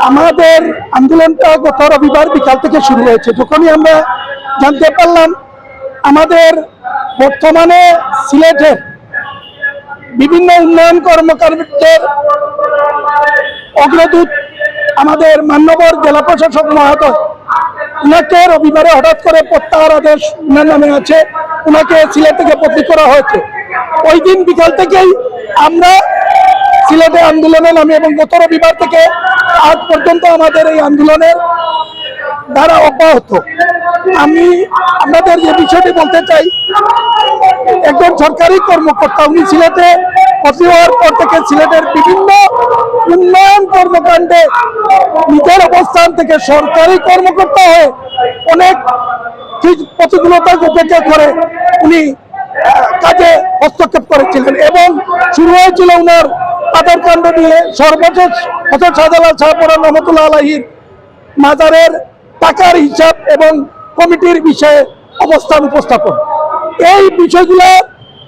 আমাদের আন্দোলনটা গত রবিবার বিকাল থেকে শুরু হয়েছে। যখনই আমরা জানতে পারলাম আমাদের বর্তমানে সিলেটের বিভিন্ন উন্নয়ন কর্মকাণ্ডের অগ্রদূত আমাদের মান্যবর জেলা প্রশাসক মহোদয়, উনাকে রবিবারে হঠাৎ করে প্রত্যাহার আদেশ উনার নামে আছে, উনাকে সিলেট থেকে বদলি করা হয়েছে। ওই দিন বিকাল থেকেই আমরা সিলেটে আন্দোলনে নামি এবং গত রবিবার থেকে আজ পর্যন্ত আমাদের এই আন্দোলনের ধারা অব্যাহত। আমি আপনাদের যে বিষয়টি বলতে চাই, একজন সরকারি কর্মকর্তা, উনি সিলেটে বদলি হওয়ার পর থেকে সিলেটের বিভিন্ন উন্নয়ন কর্মকাণ্ডে নিজের অবস্থান থেকে সরকারি কর্মকর্তা হয়ে অনেক প্রতিকূলতা উপেক্ষা করে উনি কাজে হস্তক্ষেপ করেছিলেন এবং শুরু হয়েছিল উনার পাথর কাণ্ড নিয়ে। সর্বশেষ হযরত শাহজালাল শাহপরান রহমতুল্লাহ আলাইহির মাজারের টাকার হিসাব এবং কমিটির বিষয়ে অবস্থান উপস্থাপন, এই বিষয়গুলো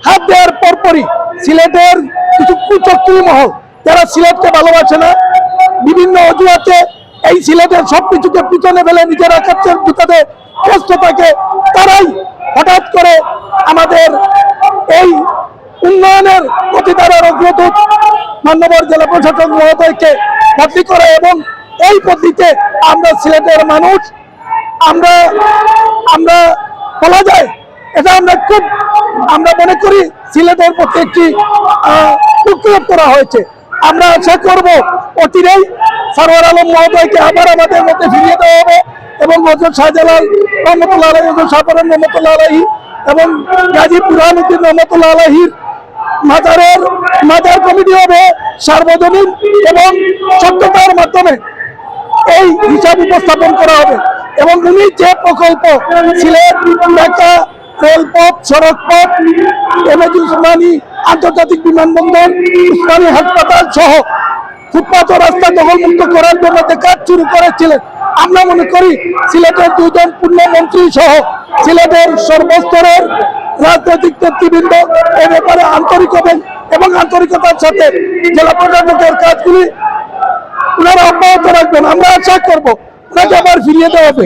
হাত দেওয়ার পরপরই সিলেটের কিছু কুচক্রী মহল, যারা সিলেটকে ভালোবাসে না, বিভিন্ন অজুহাতে এই সিলেটের সবকিছুকে পিছনে ফেলে নিজেরা কাছের জুতাতে ব্যস্ত থাকে, তারাই হঠাৎ করে আমাদের এই উন্নয়নের প্রতিধারার অগ্রদূত মান্যবর জেলা প্রশাসক মহোদয়কে বদলি করে এবং এই পদ্ধতিতে আমরা সিলেটের মানুষ আমরা বলা যায় এটা আমরা মনে করি সিলেটের প্রতি একটি প্রক্রিয়া করা হয়েছে। আমরা আশা করব অচিরেই সরওয়ার আলম মহোদয়কে আবার আমাদের মধ্যে ফিরিয়ে দেওয়া হবে এবং হযরত শাহজালাল রহমতুল্লাহ আলাইহি, হযরত শাহপরান রহমতুল্লাহ আলাইহি এবং গাজী বুরহানুদ্দিন রহমতুল্লাহ আলাইহির মাজার কমিটি হবে সার্বজনীন এবং সত্যতার মাধ্যমে এই হিসাব উপস্থাপন করা হবে এবং উনি যে প্রকল্প সিলেট ঢাকা রেলপথ, সড়কপথ, এমএজি উসমানী আন্তর্জাতিক বিমানবন্দর, উসমানী হাসপাতাল সহ ফুটপাত ও রাস্তা দখলমুক্ত করার জন্য যে কাজ শুরু করেছিলেন, আমরা মনে করি সিলেটের দুজন পূর্ণমন্ত্রী সহ সিলেটের সর্বস্তরের রাজনৈতিক নেতৃবৃন্দ এ ব্যাপারে আন্তরিক হবেন এবং আন্তরিকতার সাথে জেলা প্রশাসকের কাজগুলি ওনারা অব্যাহত রাখবেন। আমরা আশা করবো ওনাকে আবার ফিরিয়ে দেওয়া হবে।